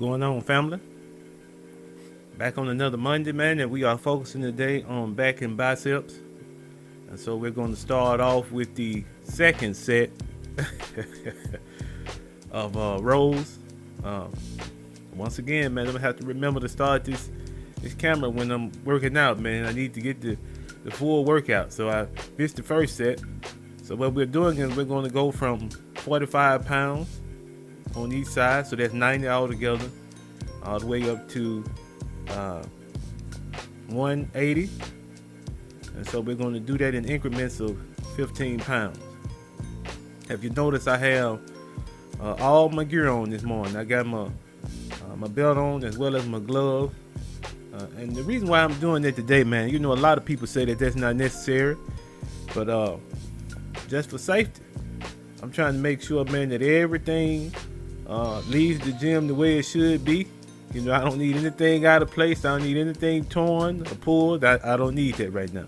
going on, family? Back on another Monday, man, and we are focusing today on back and biceps. And so we're going to start off with the second set of rows. Once again, man, I'm gonna have to remember to start this camera when I'm working out, man. I need to get the full workout. So I missed the first set. So what we're doing is we're going to go from 45 pounds on each side, so that's 90 altogether, all the way up to 180. And so we're going to do that in increments of 15 pounds. If you notice, I have all my gear on this morning. I got my belt on as well as my glove. And the reason why I'm doing that today, man, you know, a lot of people say that that's not necessary, but just for safety, I'm trying to make sure, man, that everything leaves the gym the way it should be. You know, I don't need anything out of place. I don't need anything torn or pulled. I don't need that right now.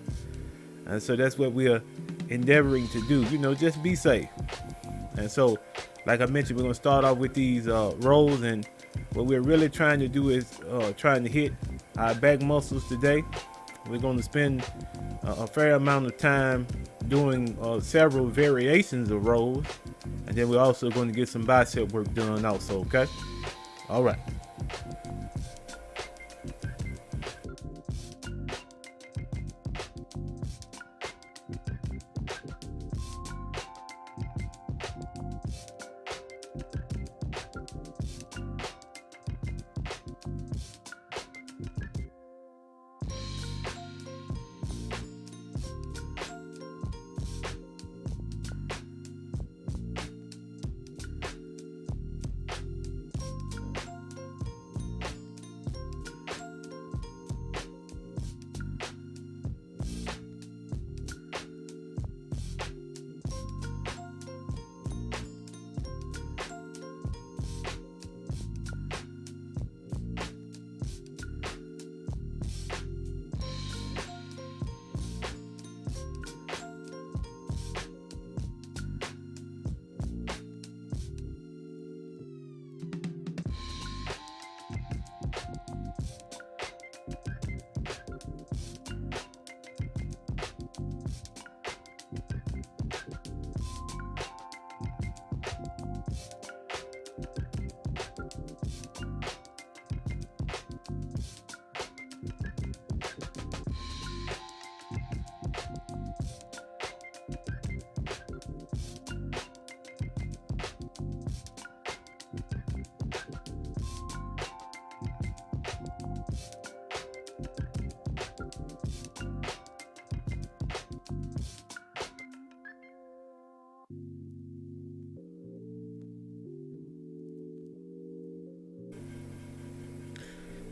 And so that's what we are endeavoring to do. You know, just be safe. And so, like I mentioned, we're going to start off with these rows. And what we're really trying to do is trying to hit our back muscles today. We're going to spend a fair amount of time doing several variations of rows. And then we're also going to get some bicep work done also, okay? All right.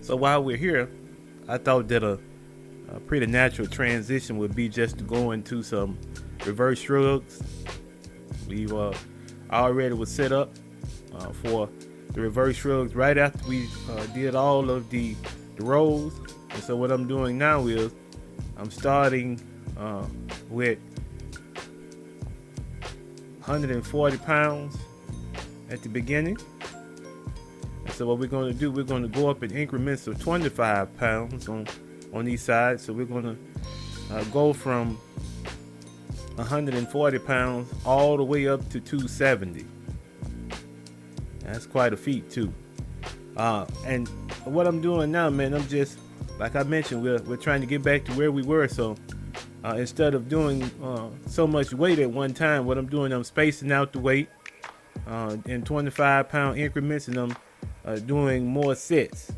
So while we're here, I thought that a pretty natural transition would be just to go into some reverse shrugs. We've already was set up for the reverse shrugs right after we did all of the rows. And so what I'm doing now is I'm starting with 140 pounds at the beginning. So what we're going to do, we're going to go up in increments of 25 pounds on each side. So we're going to go from 140 pounds all the way up to 270. That's quite a feat too. And what I'm doing now, man, I'm just, like I mentioned, we're trying to get back to where we were. So instead of doing so much weight at one time, what I'm doing, I'm spacing out the weight in 25-pound increments, and I'm doing more sets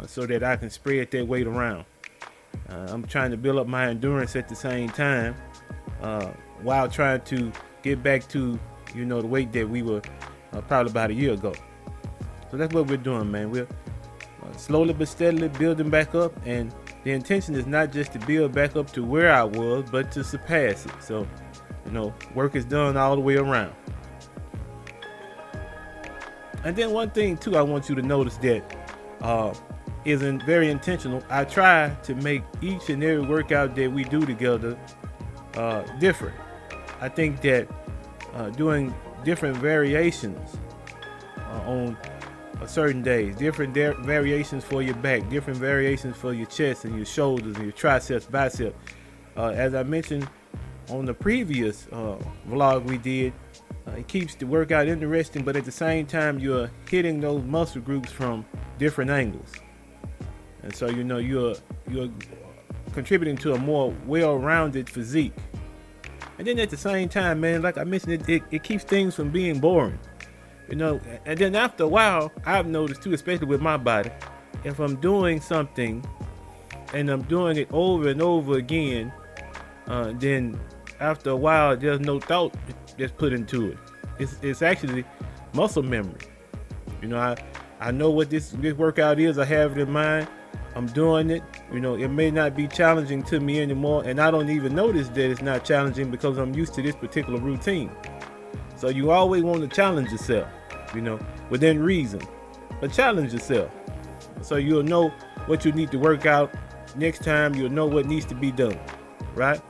so that I can spread that weight around. I'm trying to build up my endurance at the same time while trying to get back to, you know, the weight that we were probably about a year ago. So that's what we're doing, man. We're slowly but steadily building back up, and the intention is not just to build back up to where I was, but to surpass it. So, you know, work is done all the way around. And then one thing too, I want you to notice that isn't very intentional. I try to make each and every workout that we do together different. I think that doing different variations on certain days, different variations for your back, different variations for your chest and your shoulders and your triceps, biceps. As I mentioned on the previous vlog we did, it keeps the workout interesting, but at the same time you're hitting those muscle groups from different angles, and so you're contributing to a more well-rounded physique. And then at the same time, man, like I mentioned, it keeps things from being boring. And then after a while, I've noticed too, especially with my body, if I'm doing something and I'm doing it over and over again, then after a while, there's no thought that's put into it. It's actually muscle memory. I know what this workout is. I have it in mind. I'm doing it. It may not be challenging to me anymore, and I don't even notice that it's not challenging because I'm used to this particular routine. So you always want to challenge yourself, within reason, but challenge yourself. So you'll know what you need to work out next time. You'll know what needs to be done, right?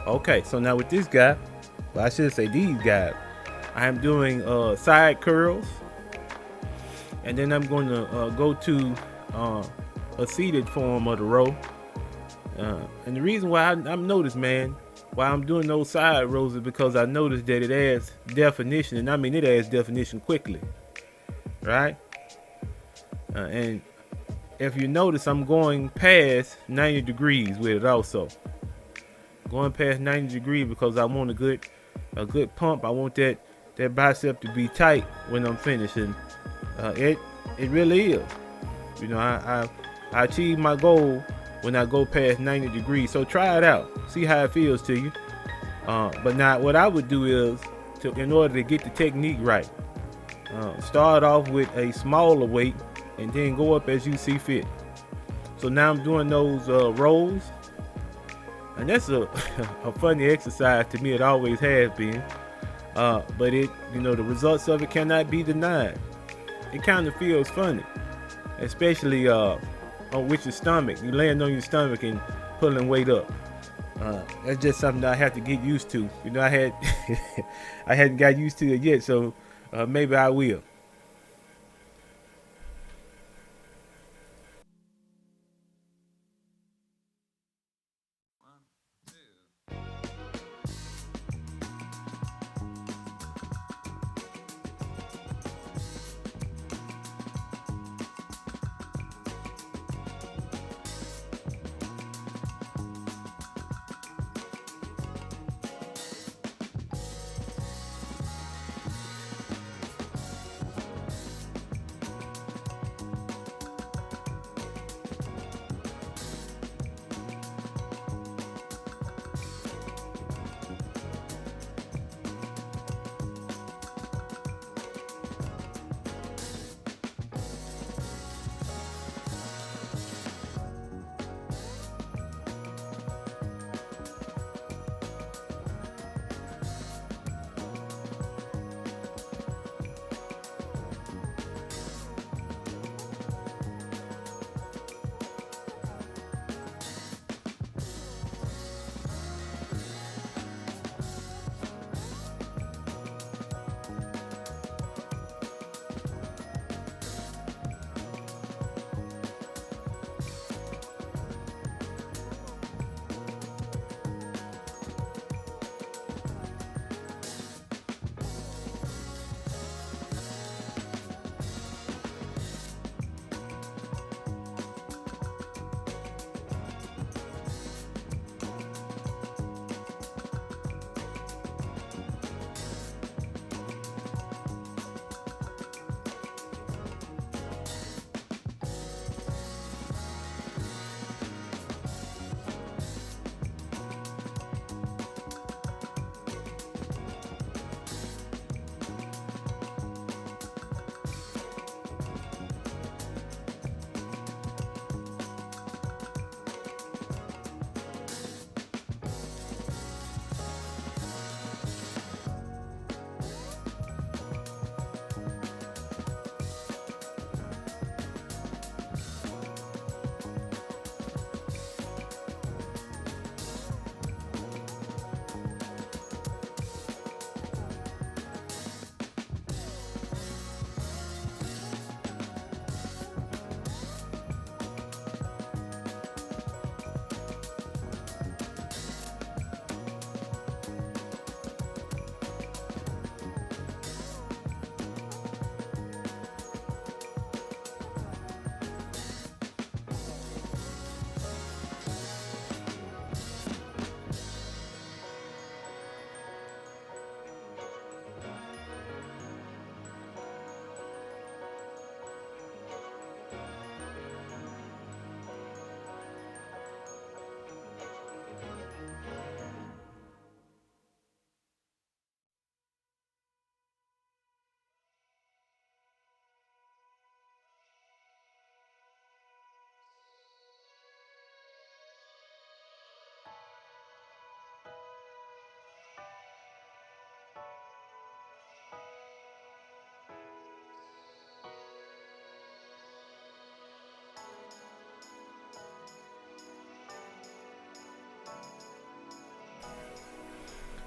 Okay, so now with this guy, well, I should say these guys, I am doing side curls, and then I'm going to go to a seated form of the row. And the reason why I'm noticed, man, why I'm doing those side rows is because I noticed that it adds definition, and I mean it adds definition quickly, right? And if you notice, I'm going past 90 degrees with it also. Going past 90 degrees because I want a good pump. I want that bicep to be tight when I'm finishing. It really is. I achieve my goal when I go past 90 degrees. So try it out. See how it feels to you. But now what I would do is, in order to get the technique right, start off with a smaller weight and then go up as you see fit. So now I'm doing those rows. And that's a funny exercise to me. It always has been. But the results of it cannot be denied. It kind of feels funny, especially with your stomach. You laying on your stomach and pulling weight up. That's just something that I have to get used to. I hadn't got used to it yet, so maybe I will.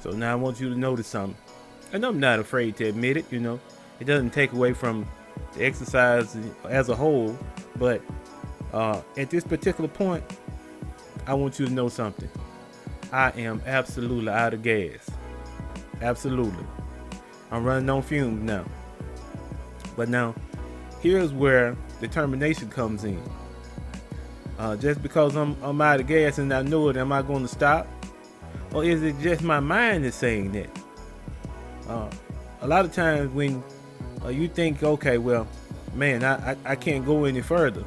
So now I want you to notice something. And I'm not afraid to admit it, It doesn't take away from the exercise as a whole. But at this particular point, I want you to know something. I am absolutely out of gas. Absolutely. I'm running on fumes now. But now, here's where determination comes in. Just because I'm out of gas and I know it, am I going to stop? Or is it just my mind that's saying that? A lot of times when you think, okay, well, man, I can't go any further.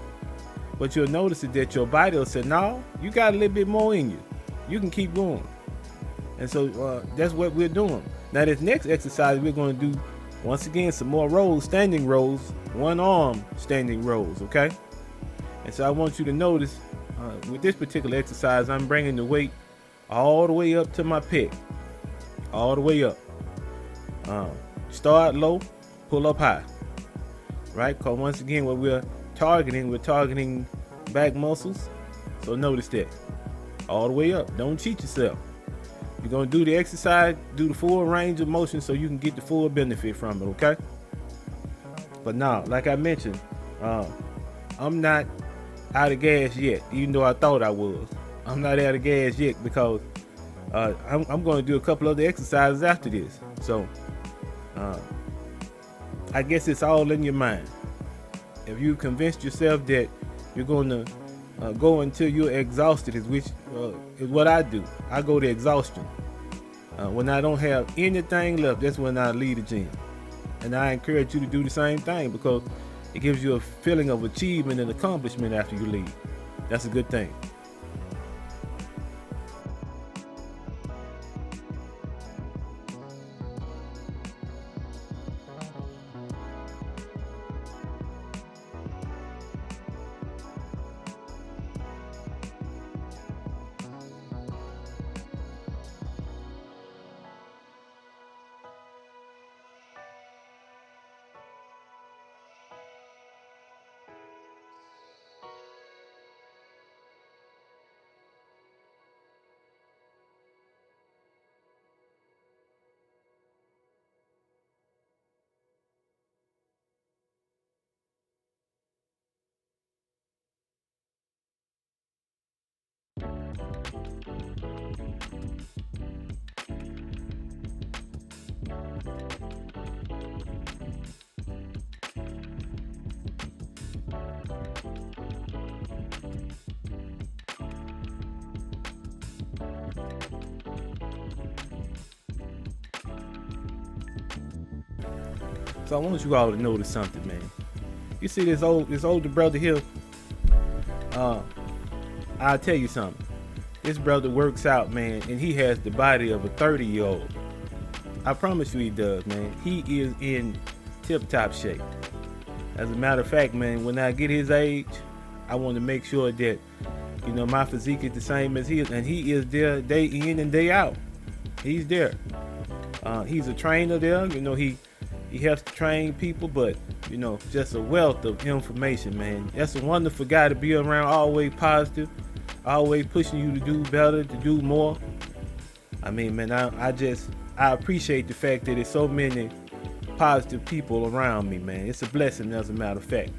But you'll notice that your body will say, no, you got a little bit more in you. You can keep going. And so that's what we're doing. Now this next exercise, we're going to do, once again, some more rows, standing rows, one arm standing rows, okay? And so I want you to notice with this particular exercise, I'm bringing the weight all the way up to my pec, all the way up. Start low, pull up high, right? Because once again, what we're targeting back muscles. So notice that, all the way up. Don't cheat yourself. You're going to do the exercise, do the full range of motion so you can get the full benefit from it, okay? But now, like I mentioned, I'm not out of gas yet, even though I thought I was. I'm not out of gas yet because I'm going to do a couple other exercises after this. So I guess it's all in your mind. If you convinced yourself that you're going to go until you're exhausted, which is what I do. I go to exhaustion. When I don't have anything left, that's when I leave the gym. And I encourage you to do the same thing because it gives you a feeling of achievement and accomplishment after you leave. That's a good thing. So I want you all to notice something, man. You see this older brother here? I'll tell you something. This brother works out, man, and he has the body of a 30-year-old. I promise you he does, man. He is in tip-top shape. As a matter of fact, man, when I get his age, I want to make sure that, my physique is the same as his, and he is there day in and day out. He's there. He's a trainer there. He helps to train people, but, just a wealth of information, man. That's a wonderful guy to be around, always positive, always pushing you to do better, to do more. I mean, man, I appreciate the fact that there's so many positive people around me, man. It's a blessing, as a matter of fact.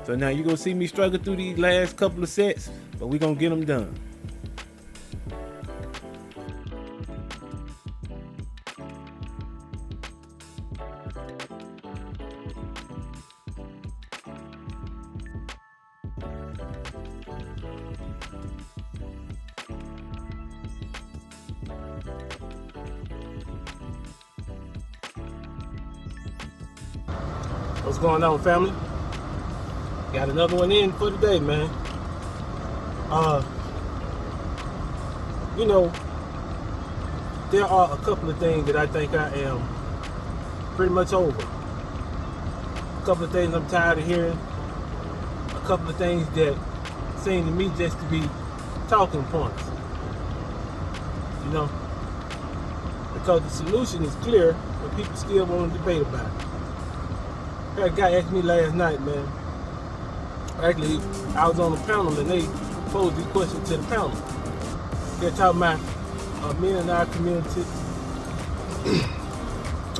So now you're going to see me struggle through these last couple of sets, but we're going to get them done. What's going on, family? Got another one in for today, man. There are a couple of things that I think I am pretty much over. A couple of things I'm tired of hearing. A couple of things that seem to me just to be talking points. Because the solution is clear, but people still want to debate about it. I had a guy asked me last night, man. Actually, I was on the panel and they posed these questions to the panel. They're talking about men in our community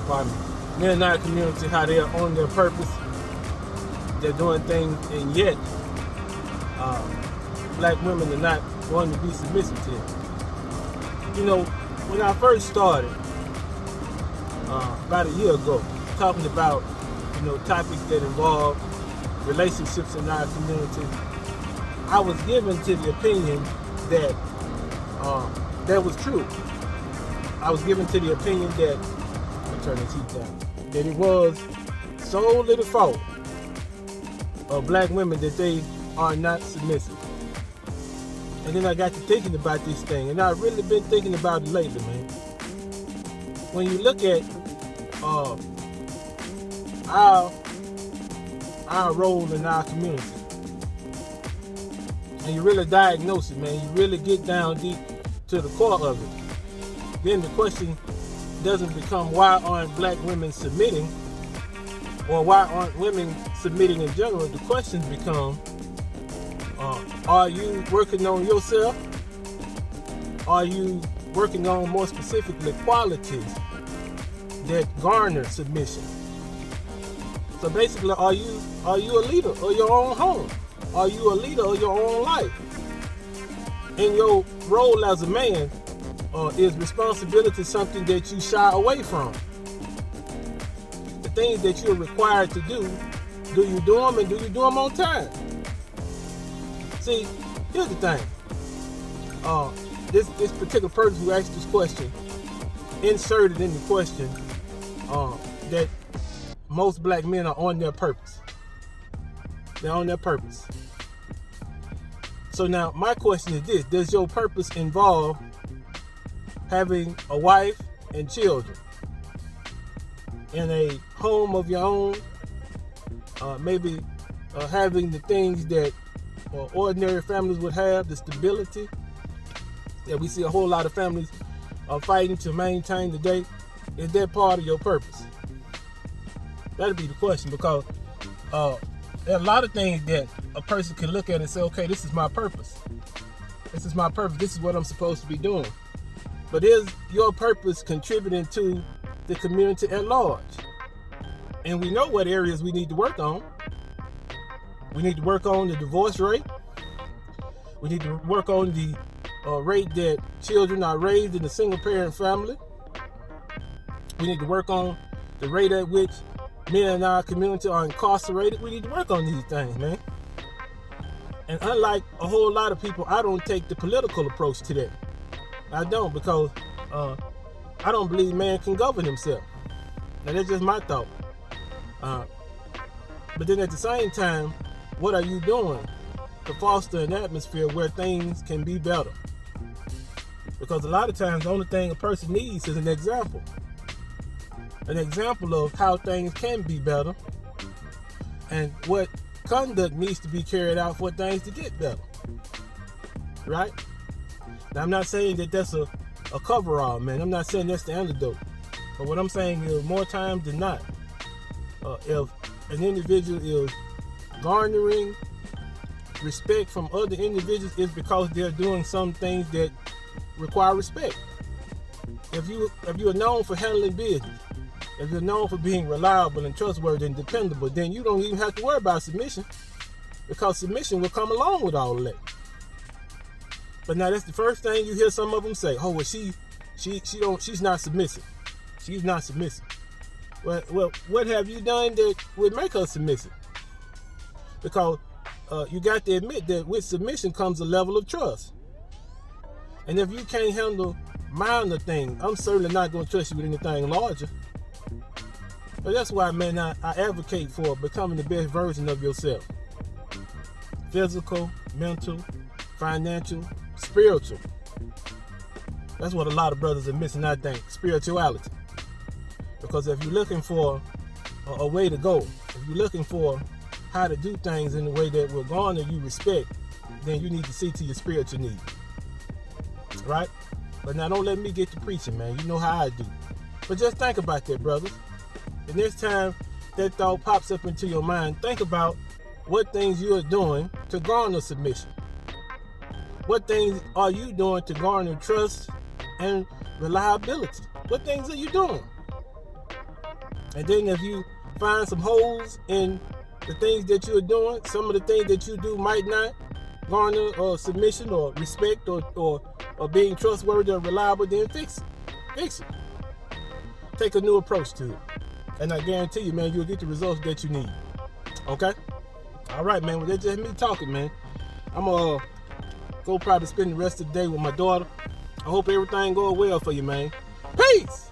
pardon me, men in our community, how they are on their purpose, they're doing things, and yet black women are not wanting to be submissive to them. You know, when I first started, about a year ago, talking about, topics that involve relationships in our community, I was given to the opinion that that was true. I was given to the opinion that, I'll turn the heat down, that it was solely the fault of black women that they are not submissive. And then I got to thinking about this thing, and I've really been thinking about it lately, man. When you look at our role in our community, and you really diagnose it, man, you really get down deep to the core of it, then the question doesn't become why aren't black women submitting, or why aren't women submitting in general. The questions become, are you working on yourself? Are you working on, more specifically, qualities that garner submission? So basically, are you a leader of your own home? Are you a leader of your own life? In your role as a man, is responsibility something that you shy away from? The things that you're required to do you do them, and do you do them on time? See, here's the thing. This particular person who asked this question inserted in the question that most black men are on their purpose. They're on their purpose. So now my question is this: does your purpose involve having a wife and children in a home of your own? Maybe having the things that ordinary families would have, the stability that we see a whole lot of families are fighting to maintain today. Is that part of your purpose? That'd be the question, because there are a lot of things that a person can look at and say, okay, this is my purpose. This is my purpose. This is what I'm supposed to be doing. But is your purpose contributing to the community at large? And we know what areas we need to work on. We need to work on the divorce rate. We need to work on the rate that children are raised in a single-parent family. We need to work on the rate at which men in our community are incarcerated. We need to work on these things, man. And unlike a whole lot of people, I don't take the political approach to that. I don't, because I don't believe man can govern himself. Now, that's just my thought. But then at the same time, what are you doing to foster an atmosphere where things can be better? Because a lot of times, the only thing a person needs is an example of how things can be better and what conduct needs to be carried out for things to get better. Right? Now, I'm not saying that that's a coverall, man. I'm not saying that's the antidote. But what I'm saying is, more times than not, if an individual is garnering respect from other individuals, it's because they're doing some things that require respect. If you are known for handling business, if you're known for being reliable and trustworthy and dependable, then you don't even have to worry about submission, because submission will come along with all of that. But now that's the first thing you hear some of them say. Oh, well, she's not submissive. She's not submissive. Well, what have you done that would make her submissive? Because you got to admit that with submission comes a level of trust. And if you can't handle minor things, I'm certainly not going to trust you with anything larger. But that's why, man, I advocate for becoming the best version of yourself. Physical, mental, financial, spiritual. That's what a lot of brothers are missing, I think, spirituality. Because if you're looking for a way to go, if you're looking for how to do things in a way that will garner you respect, then you need to see to your spiritual needs. Right? But now don't let me get to preaching, man. You know how I do. But just think about that, brothers. The next time that thought pops up into your mind, think about what things you are doing to garner submission. What things are you doing to garner trust and reliability? What things are you doing? And then if you find some holes in the things that you're doing, some of the things that you do might not garner submission or respect or being trustworthy or reliable, then fix it. Fix it. Take a new approach to it. And I guarantee you, man, you'll get the results that you need. Okay? All right, man. Well, that's just me talking, man. I'm going to go probably spend the rest of the day with my daughter. I hope everything goes well for you, man. Peace!